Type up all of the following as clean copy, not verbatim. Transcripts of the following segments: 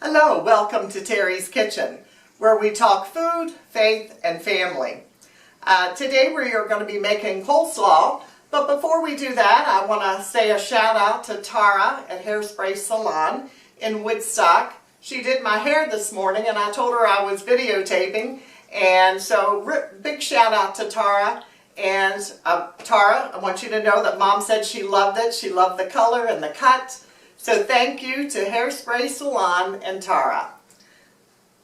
Hello, welcome to Terry's Kitchen, where we talk food, faith, and family. Today we are going to be making coleslaw, but before we do that, I want to say a shout out to Tara at Hairspray Salon in Woodstock. She did my hair this morning and I told her I was videotaping, and so big shout out to Tara. And Tara, I want you to know that Mom said she loved it. She loved the color and the cut. So thank you to Hairspray Salon and Tara.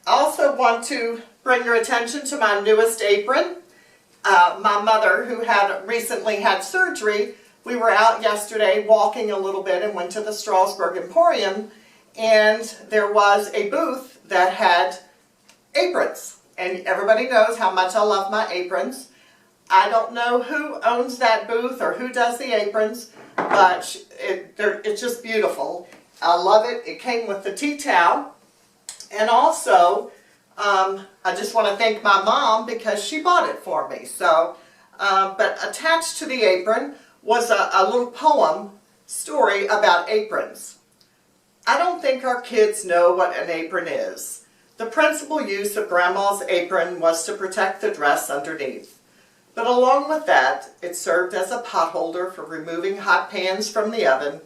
I also want to bring your attention to my newest apron. My mother, who had recently had surgery, we were out yesterday walking a little bit and went to the Strasbourg Emporium, and there was a booth that had aprons. And everybody knows how much I love my aprons. I don't know who owns that booth or who does the aprons, but it's just beautiful. I love it. It came with the tea towel. And also, I just want to thank my mom because she bought it for me. So, but attached to the apron was a little poem story about aprons. I don't think our kids know what an apron is. The principal use of Grandma's apron was to protect the dress underneath. But along with that, it served as a pot holder for removing hot pans from the oven.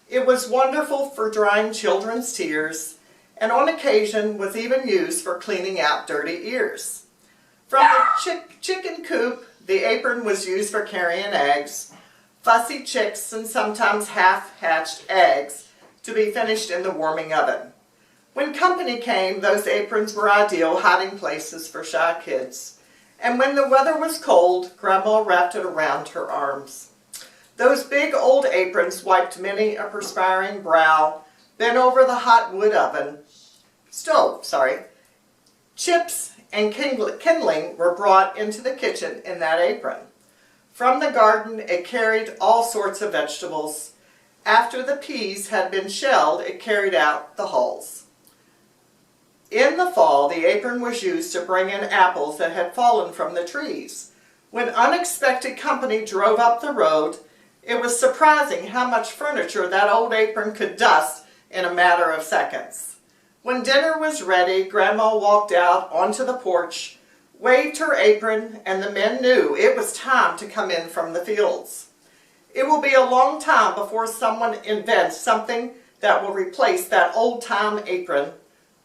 It was wonderful for drying children's tears, and on occasion was even used for cleaning out dirty ears. From the chicken coop, the apron was used for carrying eggs, fussy chicks, and sometimes half-hatched eggs to be finished in the warming oven. When company came, those aprons were ideal hiding places for shy kids. And when the weather was cold, Grandma wrapped it around her arms. Those big old aprons wiped many a perspiring brow, bent over the hot wood stove. Chips and kindling were brought into the kitchen in that apron. From the garden, it carried all sorts of vegetables. After the peas had been shelled, it carried out the hulls. In the fall, the apron was used to bring in apples that had fallen from the trees. When unexpected company drove up the road, it was surprising how much furniture that old apron could dust in a matter of seconds. When dinner was ready, Grandma walked out onto the porch, waved her apron, and the men knew it was time to come in from the fields. It will be a long time before someone invents something that will replace that old-time apron,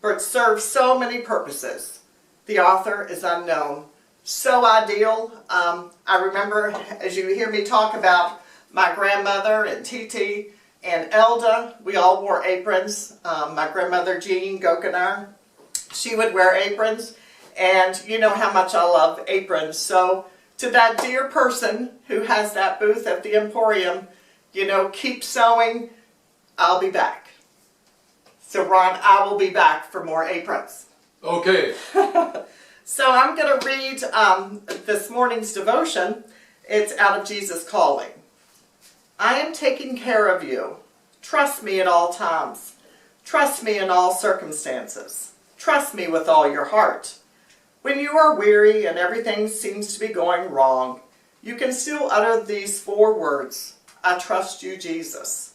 but it serves so many purposes. The author is unknown. So ideal. I remember, as you hear me talk about my grandmother and Titi and Elda, we all wore aprons. My grandmother Jean Gokenar, she would wear aprons, and you know how much I love aprons. So to that dear person who has that booth at the Emporium, you know, keep sewing. I'll be back. So Ron, I will be back for more aprons. Okay. So I'm going to read this morning's devotion. It's out of Jesus Calling. I am taking care of you. Trust me at all times. Trust me in all circumstances. Trust me with all your heart. When you are weary and everything seems to be going wrong, you can still utter these 4 words. I trust you, Jesus.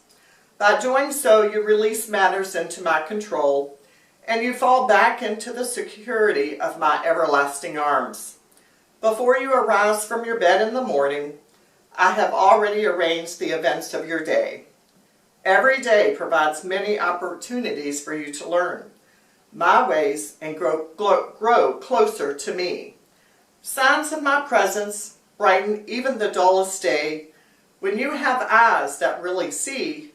By doing so, you release matters into my control, and you fall back into the security of my everlasting arms. Before you arise from your bed in the morning, I have already arranged the events of your day. Every day provides many opportunities for you to learn my ways and grow closer to me. Signs of my presence brighten even the dullest day. When you have eyes that really see,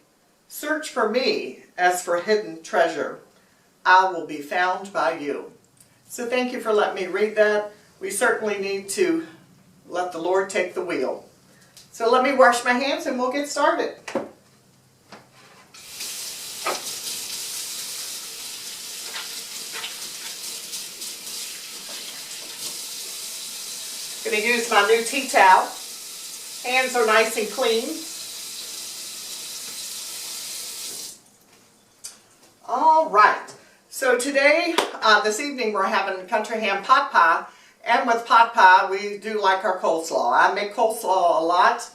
search for me as for hidden treasure. I will be found by you. So thank you for letting me read that. We certainly need to let the Lord take the wheel. So let me wash my hands and we'll get started. I'm going to use my new tea towel. Hands are nice and clean. All right, so today, this evening, we're having country ham pot pie, and with pot pie, we do like our coleslaw. I make coleslaw a lot,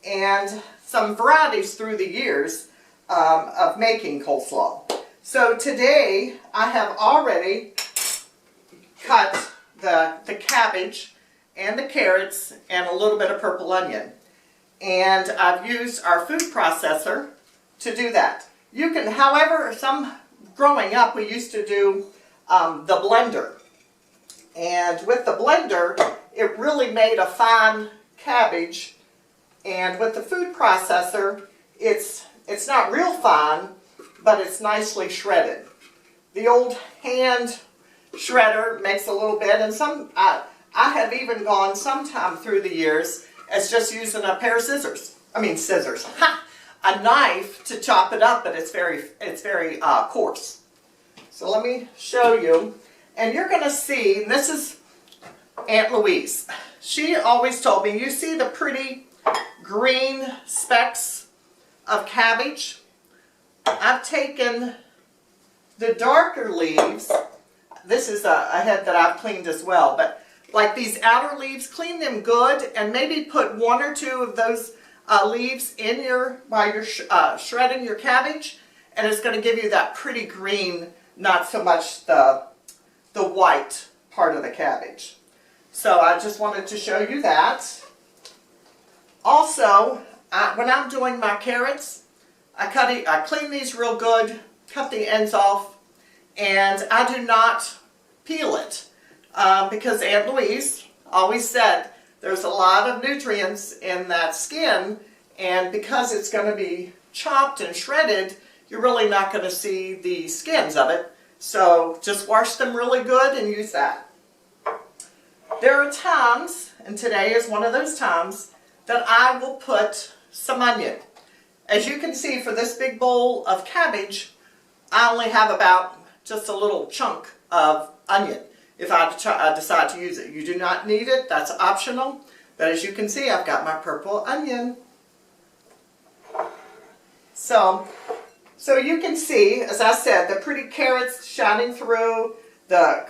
and some varieties through the years of making coleslaw. So today I have already cut the cabbage and the carrots and a little bit of purple onion. And I've used our food processor to do that. You can, however, growing up we used to do the blender. And with the blender, it really made a fine cabbage. And with the food processor, it's not real fine, but it's nicely shredded. The old hand shredder makes a little bit, and I have even gone sometime through the years as just using a pair of scissors. Scissors. A knife to chop it up, but it's very coarse. So let me show you. And you're going to see, and this is Aunt Louise. She always told me, you see the pretty green specks of cabbage? I've taken the darker leaves. This is a head that I've cleaned as well, but like these outer leaves, clean them good and maybe put one or two of those leaves in while you're shredding your cabbage, and it's going to give you that pretty green, not so much the white part of the cabbage. So I just wanted to show you that. Also, when I'm doing my carrots, I clean these real good, cut the ends off, and I do not peel it because Aunt Louise always said there's a lot of nutrients in that skin, and because it's going to be chopped and shredded, you're really not going to see the skins of it. So just wash them really good and use that. There are times, and today is one of those times, that I will put some onion. As you can see, for this big bowl of cabbage, I only have about just a little chunk of onion if I decide to use it. You do not need it, that's optional. But as you can see, I've got my purple onion. So you can see, as I said, the pretty carrots shining through, the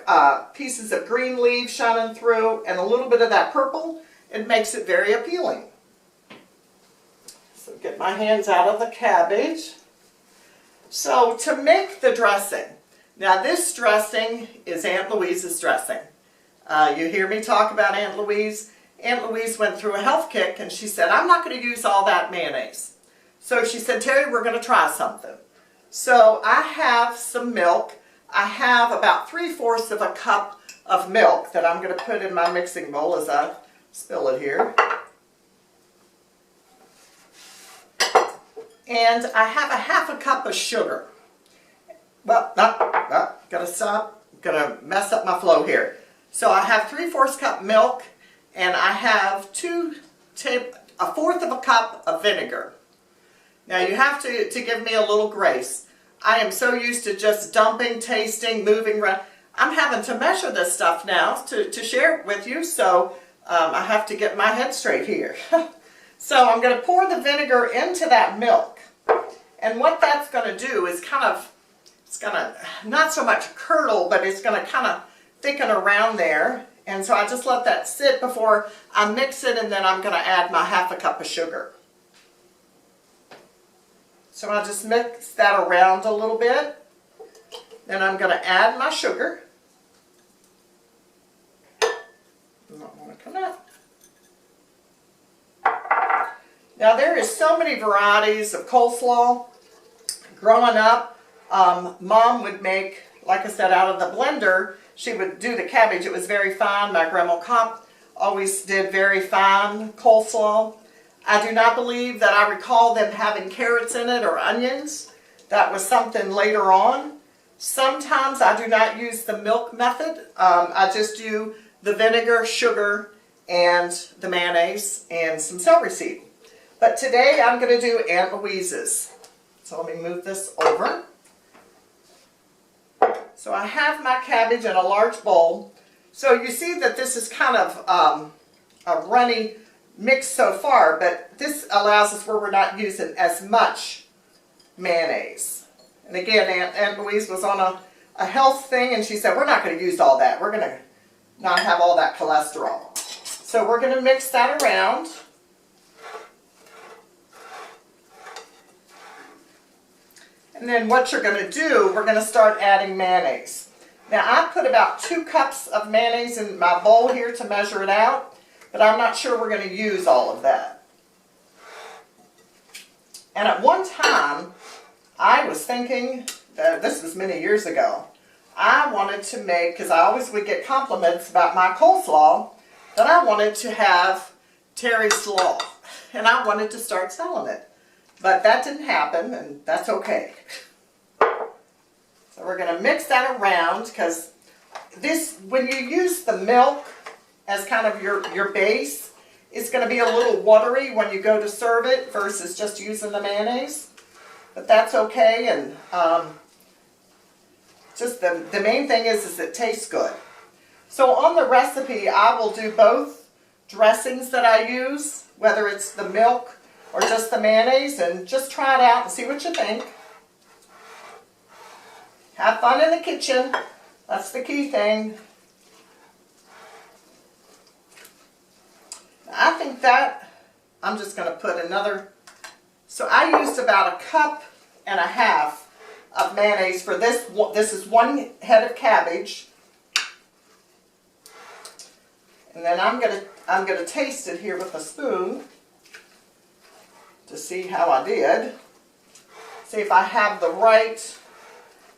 pieces of green leaves shining through, and a little bit of that purple. It makes it very appealing. So get my hands out of the cabbage. So to make the dressing, now this dressing is Aunt Louise's dressing. You hear me talk about Aunt Louise. Aunt Louise went through a health kick and she said, I'm not going to use all that mayonnaise. So she said, Terry, we're going to try something. So I have some milk. I have about 3/4 of a cup of milk that I'm going to put in my mixing bowl as I spill it here. And I have a 1/2 cup of sugar. Well, gotta stop. Gonna mess up my flow here. So I have 3/4 cup milk, and I have a 1/4 of a cup of vinegar. Now you have to give me a little grace. I am so used to just dumping, tasting, moving around. I'm having to measure this stuff now to share it with you, so I have to get my head straight here. So I'm going to pour the vinegar into that milk. And what that's going to do is it's going to, not so much curdle, but it's going to kind of thicken around there. And so I just let that sit before I mix it, and then I'm going to add my 1/2 cup of sugar. So I'll just mix that around a little bit. Then I'm going to add my sugar. Not want to come out. Now there is so many varieties of coleslaw. Growing up, Mom would make, like I said, out of the blender. She would do the cabbage. It was very fine. My grandma Kopp always did very fine coleslaw. I do not believe that I recall them having carrots in it or onions. That was something later on. Sometimes I do not use the milk method. I just do the vinegar, sugar, and the mayonnaise and some celery seed. But today I'm going to do Aunt Louise's. So let me move this over. So I have my cabbage in a large bowl. So you see that this is kind of a runny mix so far, but this allows us where we're not using as much mayonnaise. And again, Aunt Louise was on a health thing, and she said, we're not going to use all that. We're going to not have all that cholesterol. So we're going to mix that around. And then what you're going to do, we're going to start adding mayonnaise. Now I put about 2 cups of mayonnaise in my bowl here to measure it out, but I'm not sure we're going to use all of that. And at one time, I was thinking, this was many years ago, I wanted to make, because I always would get compliments about my coleslaw, that I wanted to have Terry's slaw. And I wanted to start selling it. But that didn't happen, and that's okay. So we're going to mix that around, because this, when you use the milk as kind of your base, it's going to be a little watery when you go to serve it versus just using the mayonnaise. But that's okay, and just the main thing is it tastes good. So on the recipe, I will do both dressings that I use, whether it's the milk or just the mayonnaise, and just try it out and see what you think. Have fun in the kitchen. That's the key thing. I think that I'm just going to put another, so I used about 1.5 cups of mayonnaise for this. This is 1 head of cabbage. And then I'm going to taste it here with a spoon to see how I did. See if I have the right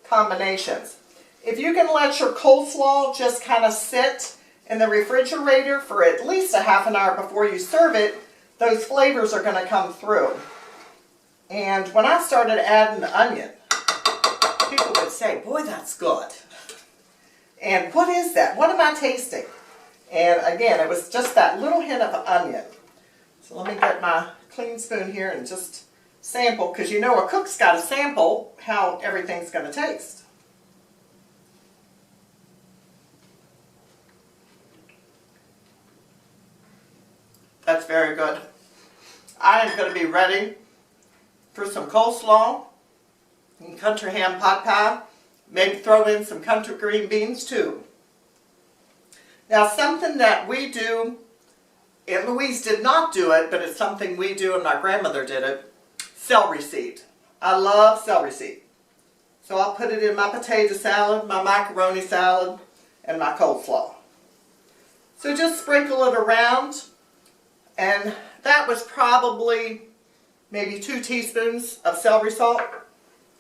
combinations. If you can let your coleslaw just kind of sit in the refrigerator for at least a half an hour before you serve it, those flavors are going to come through. And when I started adding the onion, people would say, boy, that's good. And what is that? What am I tasting? And again, it was just that little hint of onion. So let me get my clean spoon here and just sample, because you know a cook's got to sample how everything's going to taste. That's very good. I am going to be ready for some coleslaw and country ham pot pie. Maybe throw in some country green beans too. Now something that we do, and Louise did not do it, but it's something we do and my grandmother did it, celery seed. I love celery seed. So I'll put it in my potato salad, my macaroni salad, and my coleslaw. So just sprinkle it around, and that was probably maybe 2 teaspoons of celery salt.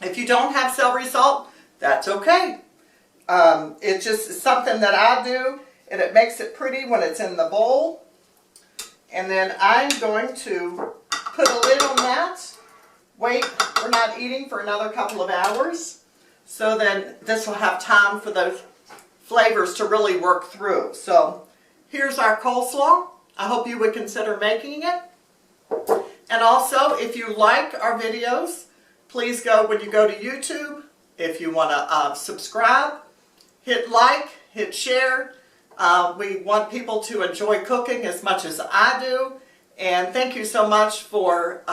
If you don't have celery salt, that's okay. It's just something that I do, and it makes it pretty when it's in the bowl. And then I'm going to put a lid on that. Wait, we're not eating for another couple of hours. So then this will have time for those flavors to really work through. So here's our coleslaw. I hope you would consider making it. And also, if you like our videos, please go, when you go to YouTube, if you want to subscribe, hit like, hit share. We want people to enjoy cooking as much as I do. And thank you so much for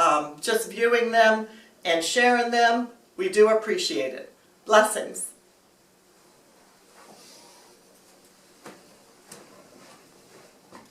just viewing them and sharing them. We do appreciate it. Blessings.